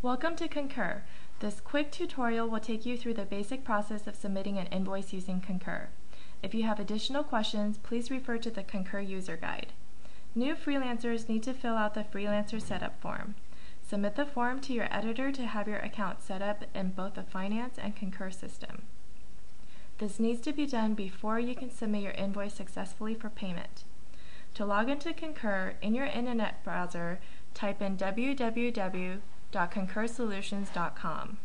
Welcome to Concur. This quick tutorial will take you through the basic process of submitting an invoice using Concur. If you have additional questions, please refer to the Concur user guide. New freelancers need to fill out the freelancer setup form. Submit the form to your editor to have your account set up in both the Finance and Concur system. This needs to be done before you can submit your invoice successfully for payment. To log into Concur, in your internet browser, type in www.concurrsolutions.com.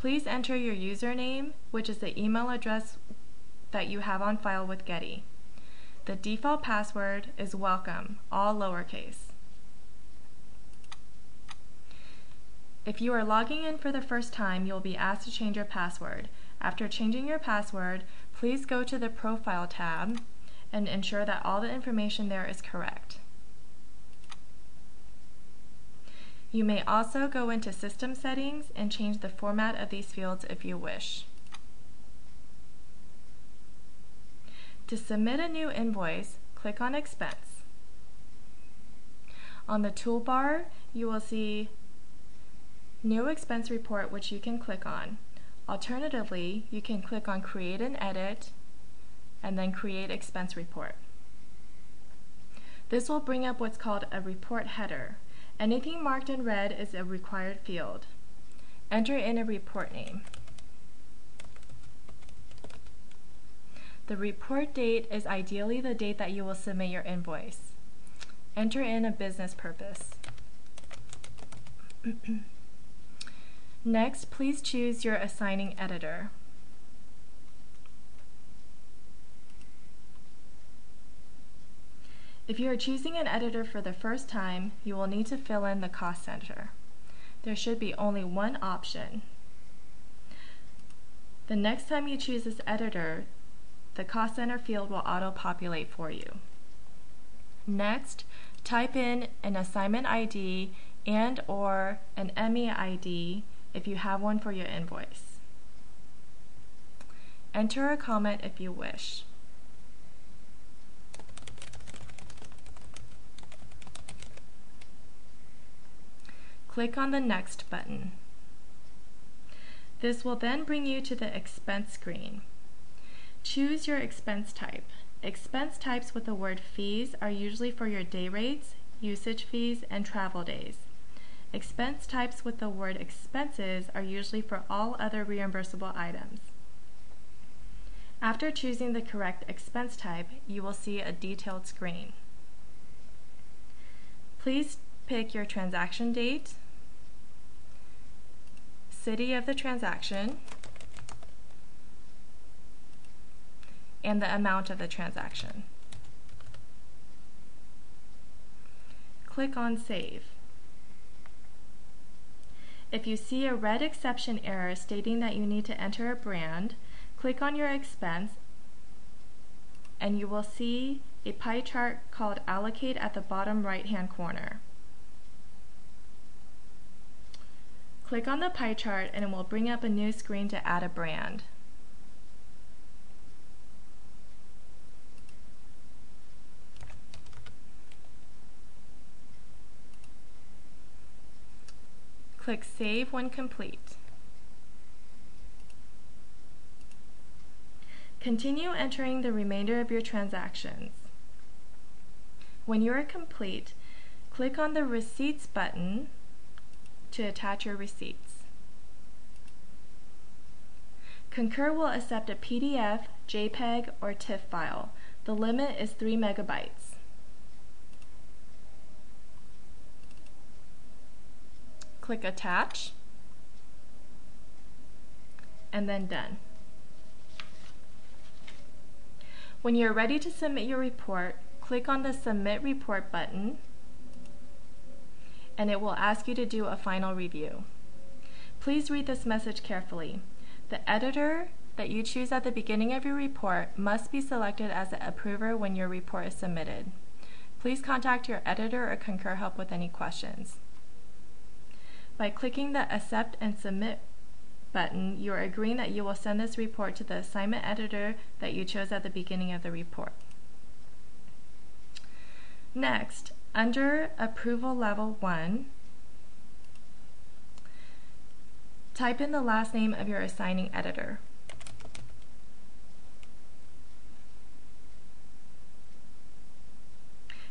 Please enter your username, which is the email address that you have on file with Getty. The default password is welcome, all lowercase. If you are logging in for the first time, you'll be asked to change your password. After changing your password, please go to the Profile tab and ensure that all the information there is correct. You may also go into System Settings and change the format of these fields if you wish. To submit a new invoice, click on Expense. On the toolbar, you will see New Expense Report, which you can click on. Alternatively, you can click on Create and Edit, and then Create Expense Report. This will bring up what's called a report header. Anything marked in red is a required field. Enter in a report name. The report date is ideally the date that you will submit your invoice. Enter in a business purpose. Next, please choose your assigning editor. If you are choosing an editor for the first time, you will need to fill in the cost center. There should be only one option. The next time you choose this editor, the cost center field will auto-populate for you. Next, type in an assignment ID and/or an ME ID if you have one for your invoice. Enter a comment if you wish. Click on the Next button. This will then bring you to the expense screen. Choose your expense type. Expense types with the word fees are usually for your day rates, usage fees, and travel days. Expense types with the word expenses are usually for all other reimbursable items. After choosing the correct expense type, you will see a detailed screen. Please pick your transaction date, city of the transaction, and the amount of the transaction. Click on Save. If you see a red exception error stating that you need to enter a brand, click on your expense and you will see a pie chart called Allocate at the bottom right-hand corner. Click on the pie chart and it will bring up a new screen to add a brand. Click Save when complete. Continue entering the remainder of your transactions. When you are complete, click on the Receipts button to attach your receipts. Concur will accept a PDF, JPEG, or TIFF file. The limit is 3 megabytes. Click Attach, and then Done. When you're ready to submit your report, click on the Submit Report button, and it will ask you to do a final review. Please read this message carefully. The editor that you choose at the beginning of your report must be selected as the approver when your report is submitted. Please contact your editor or Concur help with any questions. By clicking the Accept and Submit button, you are agreeing that you will send this report to the assignment editor that you chose at the beginning of the report. Next, under Approval Level 1, Type in the last name of your assigning editor.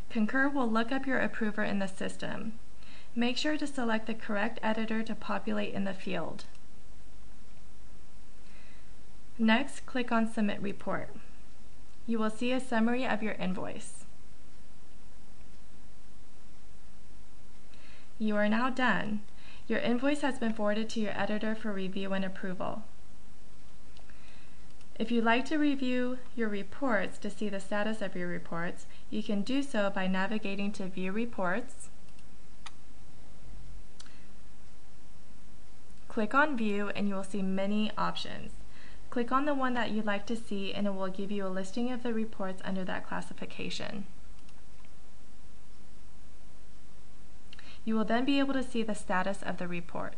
Concur will look up your approver in the system. Make sure to select the correct editor to populate in the field. Next, click on Submit Report. You will see a summary of your invoice. You are now done. Your invoice has been forwarded to your editor for review and approval. If you'd like to review your reports to see the status of your reports, you can do so by navigating to View Reports. Click on View and you will see many options. Click on the one that you'd like to see and it will give you a listing of the reports under that classification. You will then be able to see the status of the report.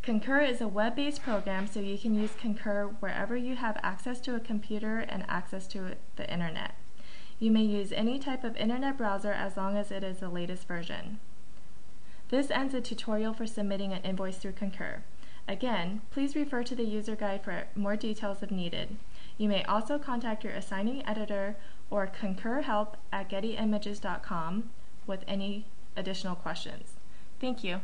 Concur is a web-based program, so you can use Concur wherever you have access to a computer and access to the internet. You may use any type of internet browser as long as it is the latest version. This ends the tutorial for submitting an invoice through Concur. Again, please refer to the user guide for more details if needed. You may also contact your assigning editor or concurhelp@gettyimages.com with any additional questions. Thank you.